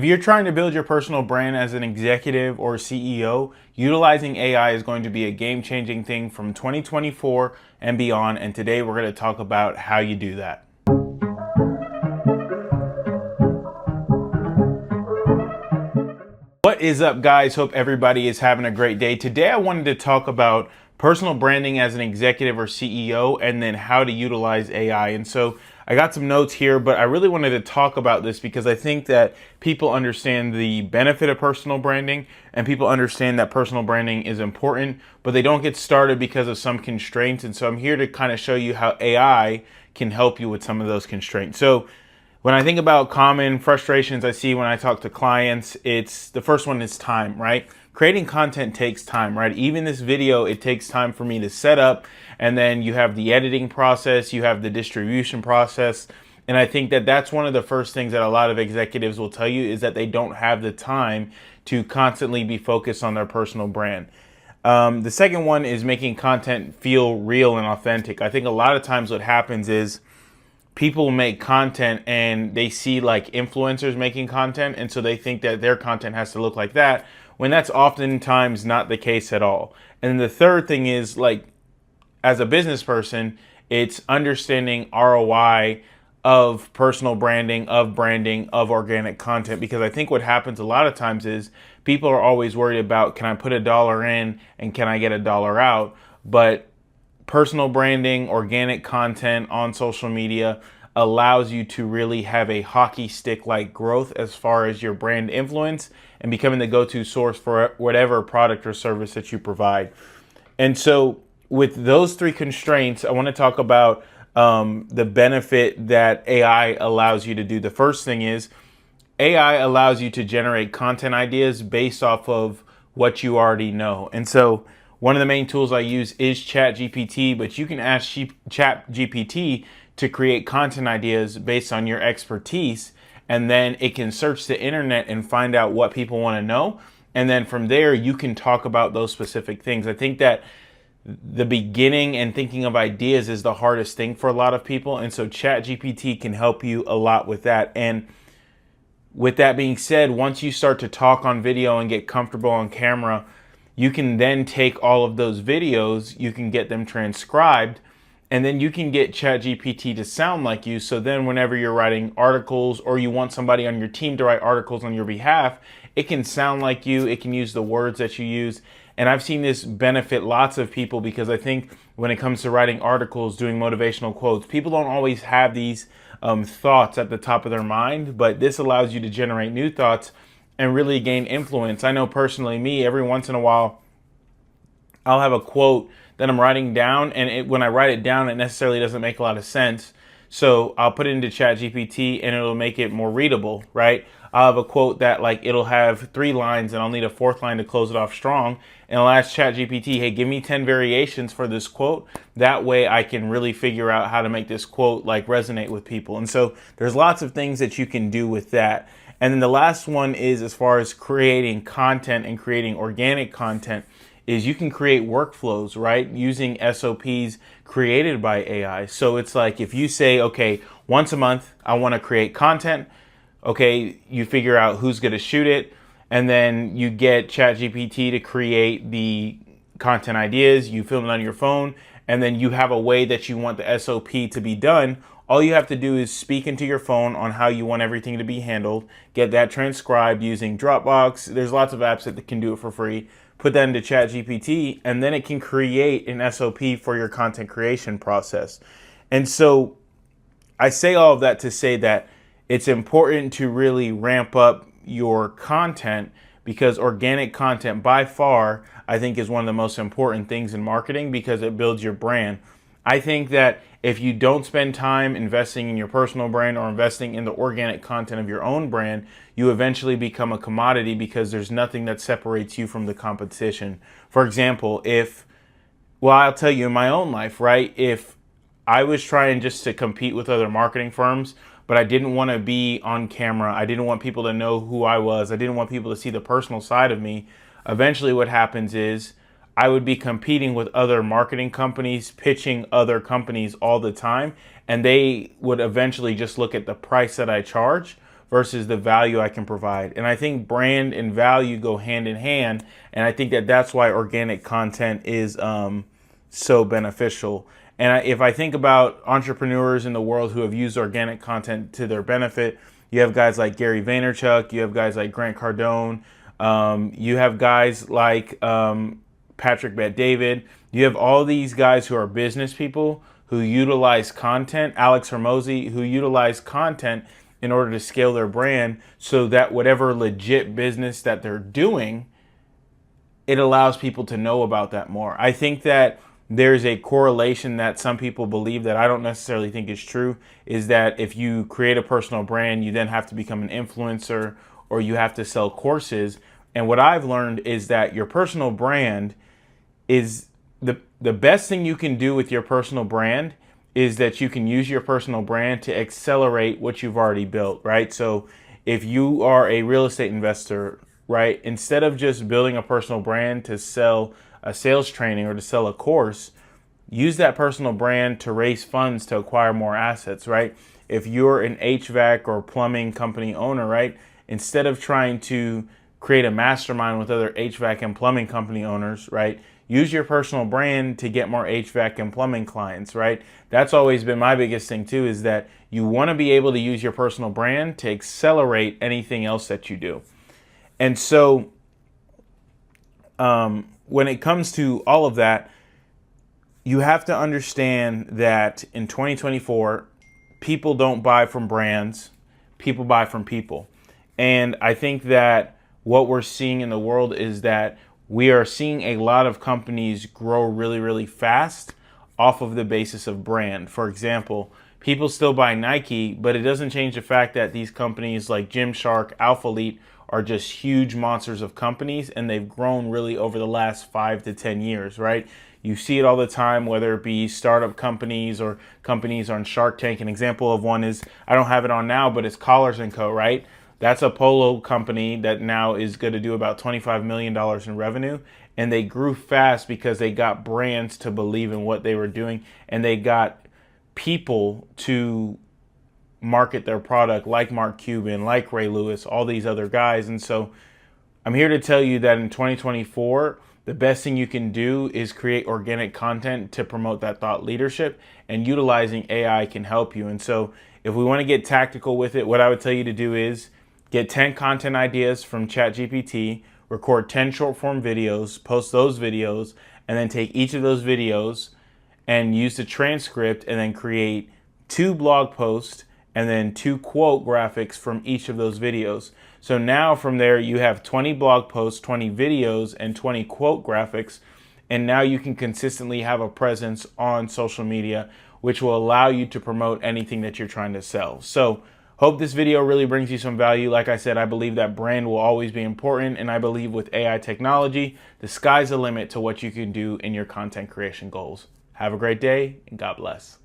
If you're trying to build your personal brand as an executive or CEO, utilizing AI is going to be a game-changing thing from 2024 and beyond. And today we're going to talk about how you do that. What is up, guys? Hope everybody is having a great day. Today I wanted to talk about personal branding as an executive or CEO and then how to utilize AI. And so I got some notes here, but I really wanted to talk about this because I think that people understand the benefit of personal branding and people understand that personal branding is important, but they don't get started because of some constraints. And so I'm here to kind of show you how AI can help you with some of those constraints. So when I think about common frustrations I see when I talk to clients, it's the first one is time, right? Creating content takes time, right? Even this video, it takes time for me to set up, and then you have the editing process, you have the distribution process. And I think that that's one of the first things that a lot of executives will tell you is that they don't have the time to constantly be focused on their personal brand. The second one is making content feel real and authentic. I think a lot of times what happens is people make content and they see like influencers making content, and so they think that their content has to look like that, when that's oftentimes not the case at all. And the third thing is, like, as a business person, it's understanding ROI of personal branding, of organic content, because I think what happens a lot of times is people are always worried about, can I put $1 in and can I get $1 out? But personal branding, organic content on social media allows you to really have a hockey stick like growth as far as your brand influence and becoming the go-to source for whatever product or service that you provide. And so with those three constraints, I want to talk about the benefit that AI allows you to do. The first thing is AI allows you to generate content ideas based off of what you already know. And so one of the main tools I use is ChatGPT, but you can ask ChatGPT to create content ideas based on your expertise, and then it can search the internet and find out what people want to know. And then from there, you can talk about those specific things. I think that the beginning and thinking of ideas is the hardest thing for a lot of people. And so ChatGPT can help you a lot with that. And with that being said, once you start to talk on video and get comfortable on camera, you can then take all of those videos, you can get them transcribed, and then you can get ChatGPT to sound like you. So then whenever you're writing articles or you want somebody on your team to write articles on your behalf, it can sound like you, it can use the words that you use. And I've seen this benefit lots of people because I think when it comes to writing articles, doing motivational quotes, people don't always have these thoughts at the top of their mind, but this allows you to generate new thoughts and really gain influence. I know personally, me, every once in a while, I'll have a quote that I'm writing down, and when I write it down, it necessarily doesn't make a lot of sense. So I'll put it into ChatGPT and it'll make it more readable, right? I'll have a quote that, like, it'll have 3 lines and I'll need a 4th line to close it off strong. And I'll ask ChatGPT, hey, give me 10 variations for this quote. That way I can really figure out how to make this quote like resonate with people. And so there's lots of things that you can do with that. And then the last one is, as far as creating content and creating organic content, is you can create workflows, right? Using SOPs created by AI. So it's like, if you say, okay, once a month, I want to create content. Okay, you figure out who's going to shoot it, and then you get ChatGPT to create the content ideas. You film it on your phone, and then you have a way that you want the SOP to be done. All you have to do is speak into your phone on how you want everything to be handled, get that transcribed using Dropbox. There's lots of apps that can do it for free. Put that into ChatGPT, and then it can create an SOP for your content creation process. And so I say all of that to say that it's important to really ramp up your content, because organic content by far, I think, is one of the most important things in marketing because it builds your brand. I think that if you don't spend time investing in your personal brand or investing in the organic content of your own brand, you eventually become a commodity because there's nothing that separates you from the competition. For example, I'll tell you in my own life, right? If I was trying just to compete with other marketing firms, but I didn't want to be on camera, I didn't want people to know who I was, I didn't want people to see the personal side of me, eventually what happens is I would be competing with other marketing companies, pitching other companies all the time, and they would eventually just look at the price that I charge versus the value I can provide. And I think brand and value go hand in hand. And I think that that's why organic content is so beneficial. And if I think about entrepreneurs in the world who have used organic content to their benefit, you have guys like Gary Vaynerchuk, you have guys like Grant Cardone, you have guys like Patrick Bet-David. You have all these guys who are business people who utilize content, Alex Hormozy, who utilize content in order to scale their brand so that whatever legit business that they're doing, it allows people to know about that more. I think that there's a correlation that some people believe that I don't necessarily think is true, is that if you create a personal brand, you then have to become an influencer or you have to sell courses. And what I've learned is that your personal brand is the best thing you can do with your personal brand is that you can use your personal brand to accelerate what you've already built, right? So if you are a real estate investor, right, instead of just building a personal brand to sell a sales training or to sell a course, use that personal brand to raise funds to acquire more assets, right? If you're an HVAC or plumbing company owner, right, instead of trying to create a mastermind with other HVAC and plumbing company owners, right, use your personal brand to get more HVAC and plumbing clients, right? That's always been my biggest thing too, is that you want to be able to use your personal brand to accelerate anything else that you do. And so when it comes to all of that, you have to understand that in 2024, people don't buy from brands, people buy from people. And I think that what we're seeing in the world is that we are seeing a lot of companies grow really, really fast off of the basis of brand. For example, people still buy Nike, but it doesn't change the fact that these companies like Gymshark, Alphalete are just huge monsters of companies, and they've grown really over the last 5 to 10 years, right? You see it all the time, whether it be startup companies or companies on Shark Tank. An example of one is, I don't have it on now, but it's Collars & Co., right? That's a polo company that now is going to do about $25 million in revenue. And they grew fast because they got brands to believe in what they were doing. And they got people to market their product like Mark Cuban, like Ray Lewis, all these other guys. And so I'm here to tell you that in 2024, the best thing you can do is create organic content to promote that thought leadership, and utilizing AI can help you. And so if we want to get tactical with it, what I would tell you to do is get 10 content ideas from ChatGPT, record 10 short form videos, post those videos, and then take each of those videos and use the transcript and then create 2 blog posts and then 2 quote graphics from each of those videos. So now from there you have 20 blog posts, 20 videos, and 20 quote graphics. And now you can consistently have a presence on social media, which will allow you to promote anything that you're trying to sell. So hope this video really brings you some value. Like I said, I believe that brand will always be important. And I believe with AI technology, the sky's the limit to what you can do in your content creation goals. Have a great day and God bless.